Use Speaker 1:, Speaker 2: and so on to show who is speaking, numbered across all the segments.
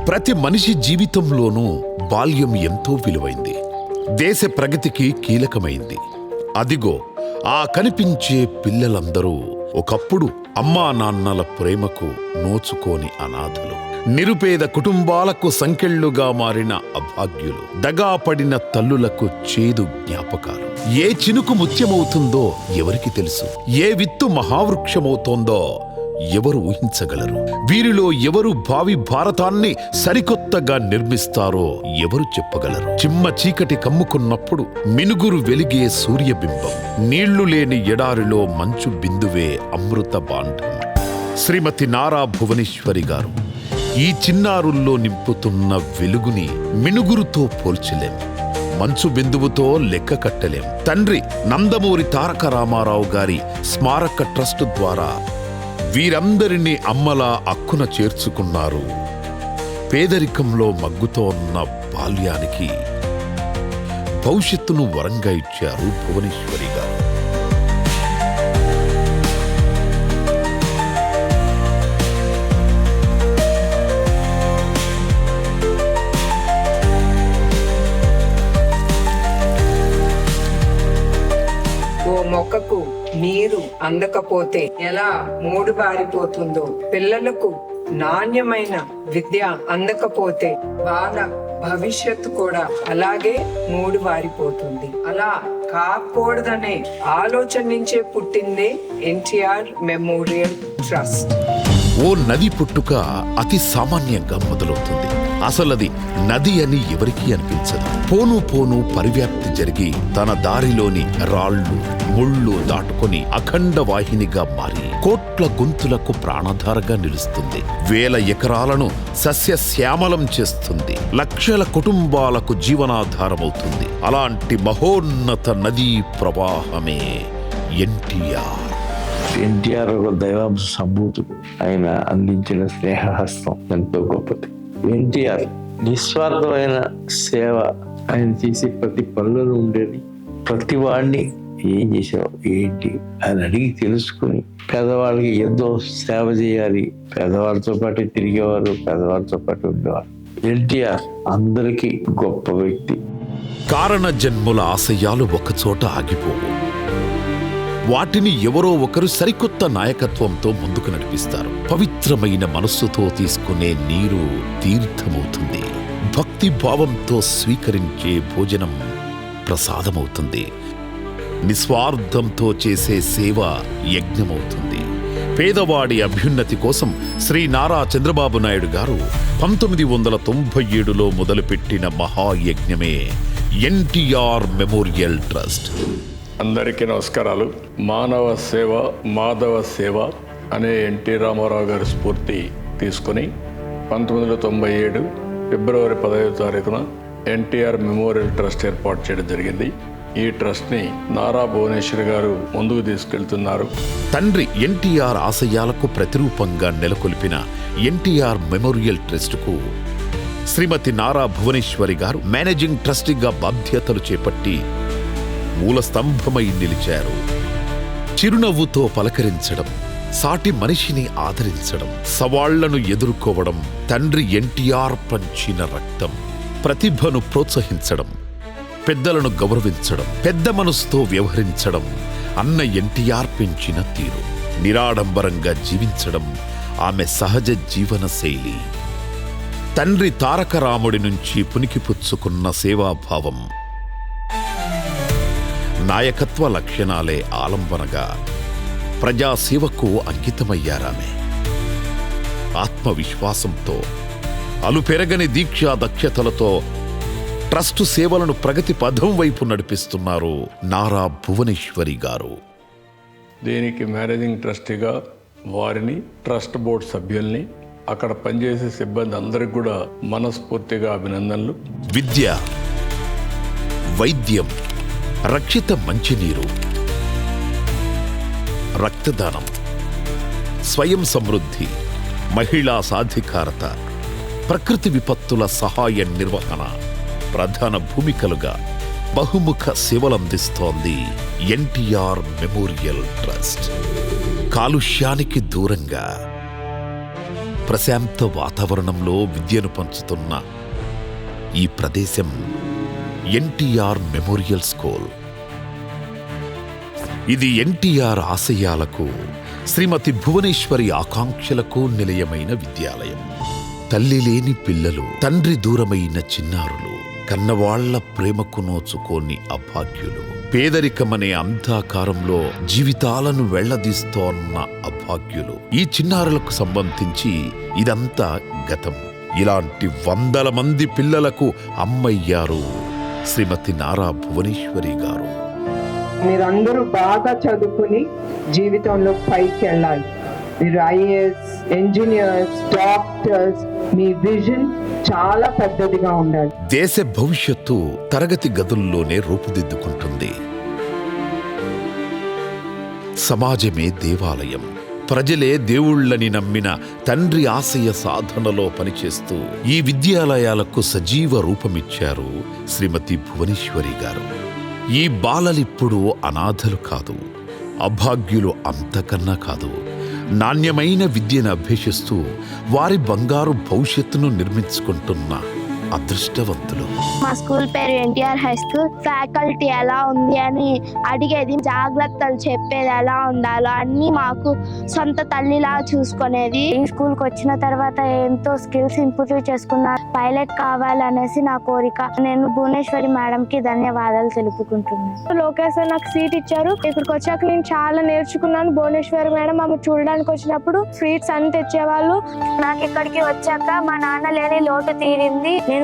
Speaker 1: ప్రతి మనిషి జీవితంలోనూ బాల్యం ఎంతో విలువైంది. దేశ ప్రగతికి కీలకమైంది. అదిగో ఆ కనిపించే పిల్లలందరూ ఒకప్పుడు అమ్మా నాన్నల ప్రేమకు నోచుకోని అనాథలు, నిరుపేద కుటుంబాలకు సంకెళ్లుగా మారిన అభాగ్యులు, దగాపడిన తల్లులకు చేదు జ్ఞాపకాలు. ఏ చినుకు ముత్యమవుతుందో ఎవరికి తెలుసు? ఏ విత్తు మహావృక్షమవుతోందో ఎవరు ఊహించగలరు? వీరిలో ఎవరు భావి భారతాన్ని సరికొత్తగా నిర్మిస్తారో ఎవరు చెప్పగలరు? చిమ్మ చీకటి కమ్ముకున్నప్పుడు మినుగురు వెలిగే సూర్యబింబం, నీళ్లు లేని ఎడారిలో మంచు బిందువే అమృత బాండం. శ్రీమతి నారా భువనేశ్వరి గారు ఈ చిన్నారుల్లో నింపుతున్న వెలుగుని మినుగురుతో పోల్చలేం, మంచు బిందువుతో లెక్క కట్టలేం. తండ్రి నందమూరి తారక రామారావు గారి స్మారక ట్రస్ట్ ద్వారా వీరందరినీ అమ్మలా అక్కున చేర్చుకున్నారు. పేదరికంలో మగ్గుతోన్న బాల్యానికి భవిష్యత్తును వరంగా ఇచ్చారు భువనేశ్వరి గారు.
Speaker 2: మొక్కకు నీరు అందకపోతే ఎలా మూడుబారిపోతుందో, పిల్లలకు నాణ్యమైన విద్య అందకపోతే వాళ్ళ భవిష్యత్తు కూడా అలాగే మూడుబారిపోతుంది. అలా కాకూడదనే ఆలోచన నుంచే పుట్టిందే ఎన్టీఆర్ మెమోరియల్ ట్రస్ట్.
Speaker 1: ఓ నది పుట్టుక అతి సామాన్యంగా మొదలవుతుంది. అసలది నది అని ఎవరికీ అనిపించదు. పోను పోను పరివ్యాప్తి జరిగి తన దారిలోని రాళ్లు ముళ్ళు దాటుకొని అఖండ వాహినిగా మారి కోట్ల గొంతులకు ప్రాణధారగా నిలుస్తుంది. వేల ఎకరాలను సస్యశ్యామలం చేస్తుంది. లక్షల కుటుంబాలకు జీవనాధారమవుతుంది. అలాంటి మహోన్నత నదీ ప్రవాహమే ఎన్టీఆర్.
Speaker 3: ఎన్టీఆర్ ఒక దైవాంశ సంభూతుడు. ఆయన అందించిన స్నేహహస్తం ఎంతో గొప్పది. ఎన్టీఆర్ నిస్వార్థమైన సేవ. ఆయన చేసే ప్రతి పనులలో ఉండేది. ప్రతి వాడిని ఏం చేసావు ఏంటి అని అడిగి తెలుసుకుని పేదవాళ్ళకి ఎంతో సేవ చేయాలి. పేదవాళ్ళతో పాటు తిరిగేవారు, పేదవాళ్ళతో పాటు ఉండేవారు. ఎన్టీఆర్ అందరికీ గొప్ప వ్యక్తి.
Speaker 1: కారణ జన్ముల ఆశయాలు ఒకచోట ఆగిపోవు. వాటిని ఎవరో ఒకరు సరికొత్త నాయకత్వంతో ముందుకు నడిపిస్తారు. పవిత్రమైన మనస్సుతో తీసుకునే నీరు తీర్థమవుతుంది. భక్తి భావంతో స్వీకరించే భోజనం ప్రసాదమవుతుంది. నిస్వార్థంతో చేసే సేవ యజ్ఞమవుతుంది. పేదవాడి అభ్యున్నతి కోసం శ్రీ నారా చంద్రబాబు నాయుడు గారు 1997లో మొదలుపెట్టిన మహాయజ్ఞమే ఎన్టీఆర్ మెమోరియల్ ట్రస్ట్.
Speaker 4: అందరికీ నమస్కారాలు. మానవ సేవ మాధవ సేవ అనే ఎన్టీ రామారావు గారి స్ఫూర్తి తీసుకుని 1997 ఫిబ్రవరి 15వ తారీఖున ఎన్టీఆర్ మెమోరియల్ ట్రస్ట్ ఏర్పాటు చేయడం జరిగింది. ఈ ట్రస్ట్ని నారా భువనేశ్వరి గారు ముందుకు తీసుకెళ్తున్నారు.
Speaker 1: తండ్రి ఎన్టీఆర్ ఆశయాలకు ప్రతిరూపంగా నెలకొల్పిన ఎన్టీఆర్ మెమోరియల్ ట్రస్టుకు శ్రీమతి నారా భువనేశ్వరి గారు మేనేజింగ్ ట్రస్టీగా బాధ్యతలు చేపట్టి మూల స్తంభమై నిలిచారు. చిరునవ్వుతో పలకరించడం, సాటి మనిషిని ఆదరించడం, సవాళ్లను ఎదుర్కోవడం తండ్రి ఎన్టీఆర్ పంచిన రక్తం. ప్రతిభను ప్రోత్సహించడం, పెద్దలను గౌరవించడం, పెద్ద మనసుతో వ్యవహరించడం అన్న ఎన్టీఆర్ పెంచిన తీరు. నిరాడంబరంగా జీవించడం ఆమె సహజ జీవన శైలి. తండ్రి తారక రాముడి నుంచి పునికిపుచ్చుకున్న సేవాభావం, నాయకత్వ లక్షణాలే ఆలంబనగా ప్రజాసేవకు అంకితమయ్యారామె. ఆత్మవిశ్వాసంతో, అలుపెరగని దీక్షా దక్షతలతో ట్రస్టు సేవలను ప్రగతి పథం వైపు నడిపిస్తున్నారు నారా భువనేశ్వరి గారు.
Speaker 4: దీనికి మేనేజింగ్ ట్రస్టీగా వారిని, ట్రస్ట్ బోర్డు సభ్యుల్ని, అక్కడ పనిచేసే సిబ్బంది అందరికి కూడా మనస్ఫూర్తిగా అభినందనలు.
Speaker 1: విద్య, వైద్యం, రక్షిత మంచినీరు, రక్తదానం, స్వయం సమృద్ధి, మహిళా సాధికారత, ప్రకృతి విపత్తుల సహాయ నిర్వహణ ప్రధాన భూమికలుగా బహుముఖ సేవలందిస్తోంది ఎన్టీఆర్ మెమోరియల్ ట్రస్ట్. కాలుష్యానికి దూరంగా, ప్రశాంత వాతావరణంలో విద్యను పంచుతున్న ఈ ప్రదేశం ఎన్టీఆర్ మెమోరియల్ స్కూల్. ఇది ఎన్టీఆర్ ఆశయాలకు, శ్రీమతి భువనేశ్వరి ఆకాంక్షలకు నిలయమైన విద్యాలయం. తల్లి లేని పిల్లలు, తండ్రి దూరమైన చిన్నారులు, కన్నవాళ్ల ప్రేమకు నోచుకోని అభాగ్యులు, పేదరికమనే అంధకారంలో జీవితాలను వెళ్లదీస్తోన్న అభాగ్యులు, ఈ చిన్నారులకు సంబంధించి ఇదంతా గతం. ఇలాంటి వందల మంది పిల్లలకు అమ్మయ్యారు శ్రీమతి నారా భువనేశ్వరి గారు.
Speaker 2: మీరందరూ బాగా చదువుకుని జీవితంలో పైకి వెళ్ళాలి. మీరు ఐఏఎస్, ఇంజనీర్స్, డాక్టర్స్, మీ విజన్ చాలా పెద్దదిగా ఉండాలి.
Speaker 1: దేశ భవిష్యత్తు తరగతి గదుల్లోనే రూపుదిద్దుకుంటుంది. సమాజమే దేవాలయం, ప్రజలే దేవుళ్ళని నమ్మిన తండ్రి ఆశయ సాధనలో పనిచేస్తూ ఈ విద్యాలయాలకు సజీవ రూపమిచ్చారు శ్రీమతి భువనేశ్వరి గారు. ఈ బాలలిప్పుడు అనాథలు కాదు, అభాగ్యులు అంతకన్నా కాదు. నాణ్యమైన విద్యను అభ్యసిస్తూ వారి బంగారు భవిష్యత్తును నిర్మించుకుంటున్న అదృష్టవంతులు.
Speaker 5: మా స్కూల్ పేరు ఎన్టీఆర్ హై స్కూల్. ఫ్యాకల్టీ ఎలా ఉంది అని అడిగేది, జాగ్రత్తలు చెప్పేది, ఎలా ఉండాలో అన్ని మాకు సొంత తల్లిలా చూసుకునేది. ఈ స్కూల్కి వచ్చిన తర్వాత ఎంతో స్కిల్స్ ఇంప్రూవ్ చేసుకున్నా. పైలట్ కావాలనేసి నా కోరిక. నేను భువనేశ్వరి మేడంకి ధన్యవాదాలు తెలుపుకుంటున్నాను.
Speaker 6: లోకేష్ సార్ నాకు సీట్ ఇచ్చారు. ఇక్కడికి వచ్చాక నేను చాలా నేర్చుకున్నాను. భువనేశ్వరి మేడం ఆమె చూడడానికి వచ్చినప్పుడు స్వీట్స్ అన్ని తెచ్చేవాళ్ళు.
Speaker 5: నాకు ఇక్కడికి వచ్చాక మా నాన్న లేని లోటు తీరింది. నేను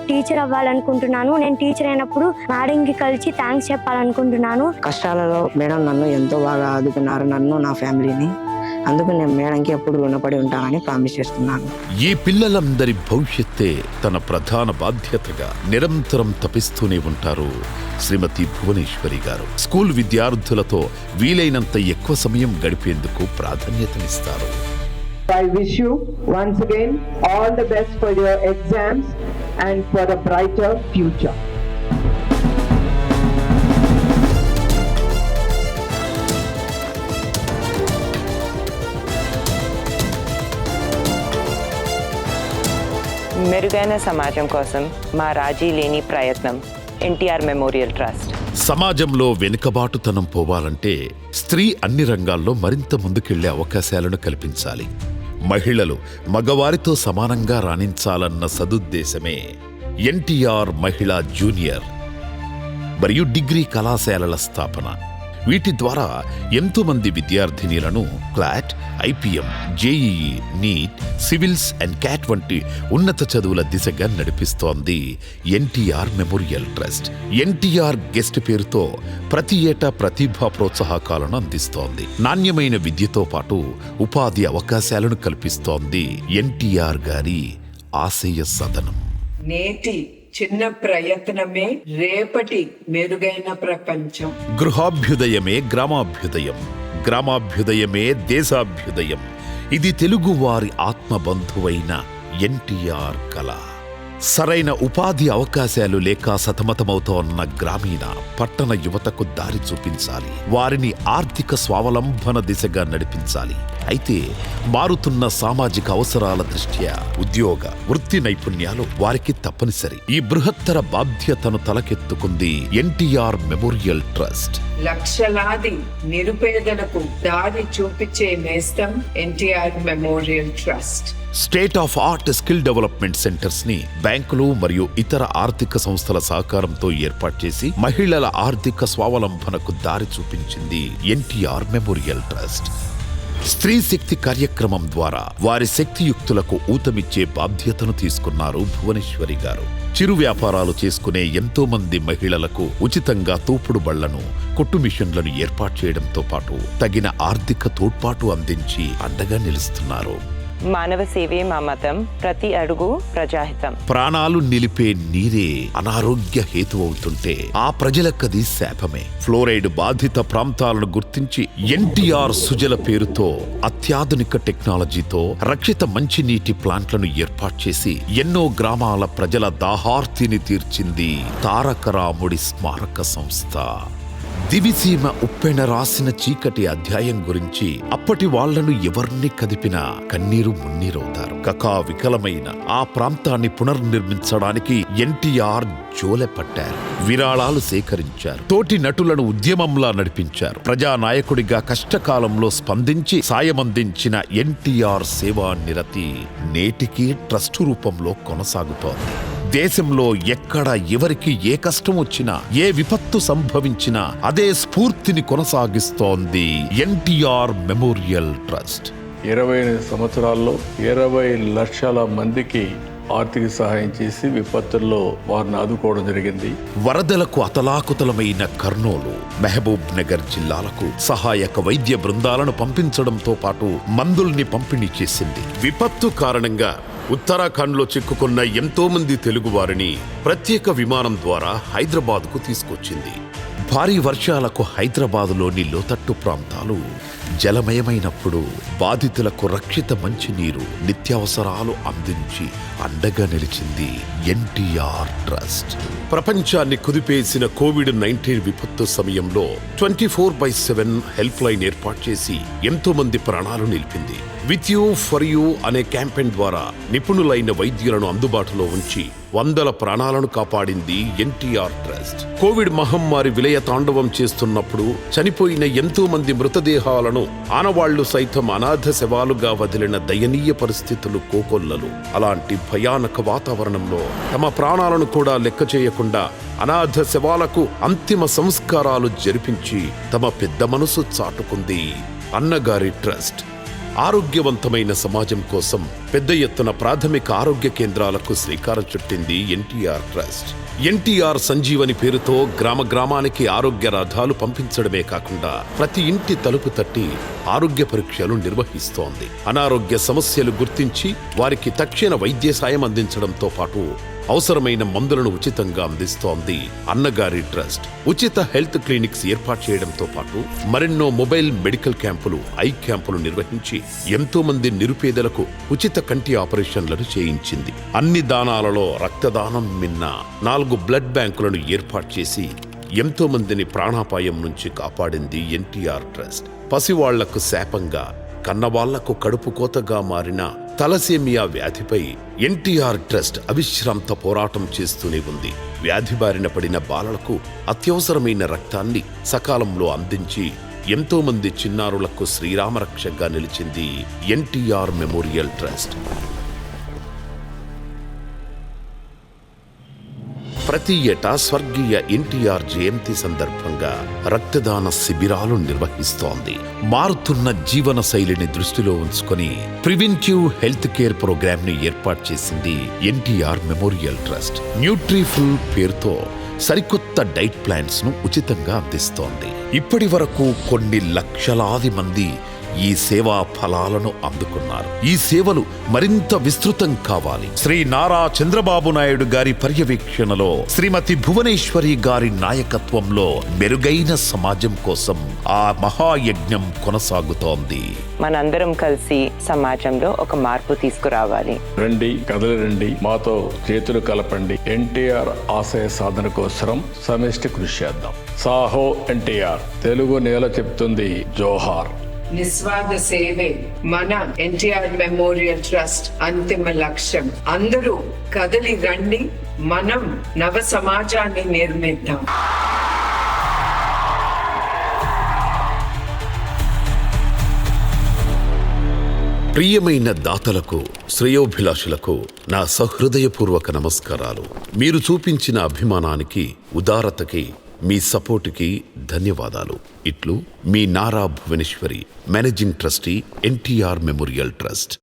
Speaker 5: టీచర్ అవ్వాలనుకుంటున్నాను. నేను టీచర్ అయినప్పుడు మేడంకి కలిసి థ్యాంక్స్ చెప్పాలనుకుంటున్నాను.
Speaker 7: కష్టాలలో మేడం నన్ను ఎంతో బాగా ఆదుకున్నారు, నన్ను, నా ఫ్యామిలీని. అందుకు నేను మేడంకి ఎప్పుడు రుణపడి ఉంటానని ప్రామిస్ చేస్తున్నాను.
Speaker 1: ఈ పిల్లలందరి భవిష్యత్తే తన ప్రధాన బాధ్యతగా నిరంతరం తపిస్తూనే ఉంటారు శ్రీమతి భువనేశ్వరి గారు. స్కూల్ విద్యార్థులతో వీలైనంత ఎక్కువ సమయం గడిపేందుకు ప్రాధాన్యతనిస్తారు.
Speaker 2: I wish you once again all the best for your exams and for a brighter future.
Speaker 8: మెరుగైన సమాజం కోసం మా రాజీ లేని ప్రయత్నం ఎన్టీఆర్ మెమోరియల్ ట్రస్ట్.
Speaker 1: సమాజంలో వెనుకబాటుతనం పోవాలంటే స్త్రీ అన్ని రంగాల్లో మరింత ముందుకెళ్లే అవకాశాలను కల్పించాలి. మహిళలు మగవారితో సమానంగా రాణించాలన్న సదుద్దేశమే ఎన్టీఆర్ మహిళా జూనియర్ మరియు డిగ్రీ కళాశాలల స్థాపన. వీటి ద్వారా ఎంతో మంది విద్యార్థినీలను CLAT, IPM, JEE, NEET, civils and CAT వంటి ఉన్నత చదువుల దిశగా నడిపిస్తోంది NTR memorial trust. NTR guest పేరుతో ప్రతి ఏటా ప్రతిభా ప్రోత్సాహకాలను అందిస్తోంది. నాణ్యమైన విద్యతో పాటు ఉపాధి అవకాశాలను కల్పిస్తోంది ఎన్టీఆర్ గారి ఆశయ సదనం.
Speaker 2: నేటి చిన్న ప్రయత్నమే రేపటి మెరుగైన ప్రపంచం.
Speaker 1: గృహాభ్యుదయమే గ్రామాభ్యుదయం, గ్రామాభ్యుదయమే దేశాభ్యుదయం. ఇది తెలుగువారి ఆత్మబంధువైన ఎన్టీఆర్ కళ. సరైన ఉపాధి అవకాశాలు లేక సతమతమవుతోన్న గ్రామీణ, పట్టణ యువతకు దారి చూపించాలి. వారిని ఆర్థిక స్వావలంబన దిశగా నడిపించాలి. అయితే మారుతున్న సామాజిక అవసరాల దృష్ట్యా ఉద్యోగ, వృత్తి నైపుణ్యాలు వారికి తప్పనిసరి. ఈ బృహత్తర బాధ్యతను తలకెత్తుకుంది ఎన్టీఆర్ మెమోరియల్ ట్రస్ట్.
Speaker 2: లక్షలాది నిరుపేదలకు దారి చూపించే నేస్తం NTR memorial trust.
Speaker 1: State of art skill development centres ని బ్యాంకులు మరియు ఇతర ఆర్థిక సంస్థల సహకారంతో ఏర్పాటు చేసి మహిళల ఆర్థిక స్వావలంబనకు దారి చూపించింది ఎన్టీఆర్ మెమోరియల్ ట్రస్ట్. స్త్రీ శక్తి కార్యక్రమం ద్వారా వారి శక్తియుక్తులకు ఊతమిచ్చే బాధ్యతను తీసుకున్నారు భువనేశ్వరి గారు. చిరు వ్యాపారాలు చేసుకునే ఎంతో మంది మహిళలకు ఉచితంగా తోపుడు బళ్లను, కొట్టు మిషన్లను ఏర్పాటు చేయడంతో పాటు తగిన ఆర్థిక తోడ్పాటు అందించి అండగా నిలుస్తున్నారు.
Speaker 8: మానవ సేవే మా మతం, ప్రతి అడుగు ప్రజాహితం.
Speaker 1: ప్రాణాలు నిలిపే నీరే అనారోగ్య హేతు అవుతుంటే ఆ ప్రజలకది శాపమే. ఫ్లోరైడ్ బాధిత ప్రాంతాలను గుర్తించి ఎన్టీఆర్ సుజల పేరుతో అత్యాధునిక టెక్నాలజీతో రక్షిత మంచినీటి ప్లాంట్లను ఏర్పాటు చేసి ఎన్నో గ్రామాల ప్రజల దాహార్తిని తీర్చింది తారక రాముడి స్మారక సంస్థ. దివిసీమ ఉప్పెన రాసిన చీకటి అధ్యాయం గురించి అప్పటి వాళ్లను ఎవర్ని కదిపినా కన్నీరు మున్నీరవుతారు. కకా వికలమైన ఆ ప్రాంతాన్ని పునర్నిర్మించడానికి ఎన్టీఆర్ జోలె పట్టారు. విరాళాలు సేకరించారు. తోటి నటులను ఉద్యమంలా నడిపించారు. ప్రజానాయకుడిగా కష్టకాలంలో స్పందించి సాయమందించిన ఎన్టీఆర్ సేవా నిరతి నేటికీ ట్రస్టు రూపంలో కొనసాగుతోంది. దేశంలో ఎక్కడ ఎవరికి ఏ కష్టం వచ్చినా, ఏ విపత్తు సంభవించినా అదే స్ఫూర్తిని కొనసాగిస్తోంది ఎన్టీఆర్ మెమోరియల్ ట్రస్ట్.
Speaker 4: 28 సంవత్సరాల్లో 20 లక్షల మందికి ఆర్థిక సహాయం చేసి విపత్తుల్లో వారిని ఆదుకోవడం జరిగింది.
Speaker 1: వరదలకు అతలాకుతలమైన కర్నూలు, మహబూబ్ నగర్ జిల్లాలకు సహాయక వైద్య బృందాలను పంపించడంతో పాటు మందుల్ని పంపిణీ చేసింది. విపత్తు కారణంగా ఉత్తరాఖండ్లో చిక్కుకున్న ఎంతో మంది తెలుగువారిని ప్రత్యేక విమానం ద్వారా హైదరాబాద్కు తీసుకొచ్చింది. భారీ వర్షాలకు హైదరాబాదులోని లోతట్టు ప్రాంతాలు జలమయమైనప్పుడు బాధితులకు రక్షిత మంచినీరు, నిత్యావసరాలు అందించి అండగా నిలిచింది ఎన్టీఆర్ ట్రస్ట్. ప్రపంచాన్ని కుదిపేసిన కోవిడ్-19 విపత్తు సమయంలో 24/7 హెల్ప్ లైన్ ఏర్పాటు చేసి ఎంతో మంది ప్రాణాలు నిలిపింది. విత్ యూ ఫర్ యూ అనే క్యాంపెయిన్ ద్వారా నిపుణులైన వైద్యులను అందుబాటులో ఉంచి వందల ప్రాణాలను కాపాడింది ఎన్టీఆర్ ట్రస్ట్. కోవిడ్ మహమ్మారి విలయ తాండవం చేస్తున్నప్పుడు చనిపోయిన ఎంతో మంది మృతదేహాలను ఆనవాళ్లు సైతం అనాథ శవాలుగా వదిలిన దయనీయ పరిస్థితులు కోకొల్లలు. అలాంటి భయానక వాతావరణంలో తమ ప్రాణాలను కూడా లెక్క చేయకుండా అనాథ శవాలకు అంతిమ సంస్కారాలు జరిపించి తమ పెద్ద మనసు చాటుకుంది అన్నగారి ట్రస్ట్. ఆరోగ్యవంతమైన సమాజం కోసం పెద్ద ఎత్తున ప్రాథమిక ఆరోగ్య కేంద్రాలకు శ్రీకారం చుట్టింది ఎన్టీఆర్ ట్రస్ట్. ఎన్టీఆర్ సంజీవని పేరుతో గ్రామ గ్రామానికి ఆరోగ్య రథాలు పంపించడమే కాకుండా ప్రతి ఇంటి తలుపు తట్టి ఆరోగ్య పరీక్షలు నిర్వహిస్తోంది. అనారోగ్య సమస్యలు గుర్తించి వారికి తక్షణ వైద్య సాయం అందించడంతో పాటు అవసరమైన మందులను ఉచితంగా అందిస్తోంది అన్నగారి ట్రస్ట్. ఉచిత హెల్త్ క్లినిక్స్ ఏర్పాటు చేయడంతో పాటు మరెన్నో మొబైల్ మెడికల్ క్యాంపులు, ఐ క్యాంపులు నిర్వహించి ఎంతో మంది నిరుపేదలకు ఉచిత కంటి ఆపరేషన్లను చేయించింది. అన్ని దానాలలో రక్తదానం మిన్న 4 బ్లడ్ బ్యాంకులను ఏర్పాటు చేసి ఎంతో మందిని ప్రాణాపాయం నుంచి కాపాడింది ఎన్టీఆర్ ట్రస్ట్. పసివాళ్లకు శాపంగా, కన్నవాళ్లకు కడుపు కోతగా మారిన తలసేమియా వ్యాధిపై ఎన్టీఆర్ ట్రస్ట్ అవిశ్రాంత పోరాటం చేస్తూనే ఉంది. వ్యాధి బారిన పడిన బాలలకు అత్యవసరమైన రక్తాన్ని సకాలంలో అందించి ఎంతో మంది చిన్నారులకు శ్రీరామరక్షగా నిలిచింది ఎన్టీఆర్ మెమోరియల్ ట్రస్ట్. ప్రతి ఏటా స్వర్గీయ ఎన్టీఆర్ జయంతి సందర్భంగా రక్తదాన శిబిరాలు నిర్వహిస్తోంది. మారుతున్న జీవన శైలిని దృష్టిలో ఉంచుకొని ప్రివెంటివ్ హెల్త్ కేర్ ప్రోగ్రామ్ ని ఏర్పాటు చేసింది ఎన్టీఆర్ మెమోరియల్ ట్రస్ట్. న్యూట్రిఫుల్ పేరుతో సరికొత్త డైట్ ప్లాన్స్ ను ఉచితంగా అందిస్తోంది. ఇప్పటి వరకు కొన్ని లక్షలాది మంది ఈ సేవా ఫలాలను అందుకున్నారు. ఈ సేవలు మరింత విస్తృతం కావాలి. శ్రీ నారా చంద్రబాబు నాయుడు గారి పర్యవేక్షణలో, శ్రీమతి భువనేశ్వరి గారి నాయకత్వంలో మెరుగైన సమాజం కోసం ఆ మహాయజ్ఞం కొనసాగుతోంది.
Speaker 8: మనందరం కలిసి సమాజంలో ఒక మార్పు తీసుకురావాలి.
Speaker 4: రండి, కదలి రండి, మాతో చేతులు కలపండి. ఎన్టీఆర్ ఆశయ సాధన కోసం సమిష్టి కృషి చేద్దాం. సాహో ఎన్టీఆర్. తెలుగు నేల చెప్తుంది జోహార్.
Speaker 2: నిస్వార్థ సేవే మన ఎన్టీఆర్ మెమోరియల్ ట్రస్ట్ అంతిమ లక్ష్యం. అందరూ కదలి రండి, మనం నవ సమాజాన్ని నిర్మిద్దాం.
Speaker 1: ప్రియమైన దాతలకు, శ్రేయోభిలాషులకు నా సహృదయపూర్వక నమస్కారాలు. మీరు చూపించిన అభిమానానికి, ఉదారతకి, మీ సపోర్టుకి ధన్యవాదాలు. ఇట్లు మీ Nara Bhuvaneshwari, managing trustee, NTR memorial trust.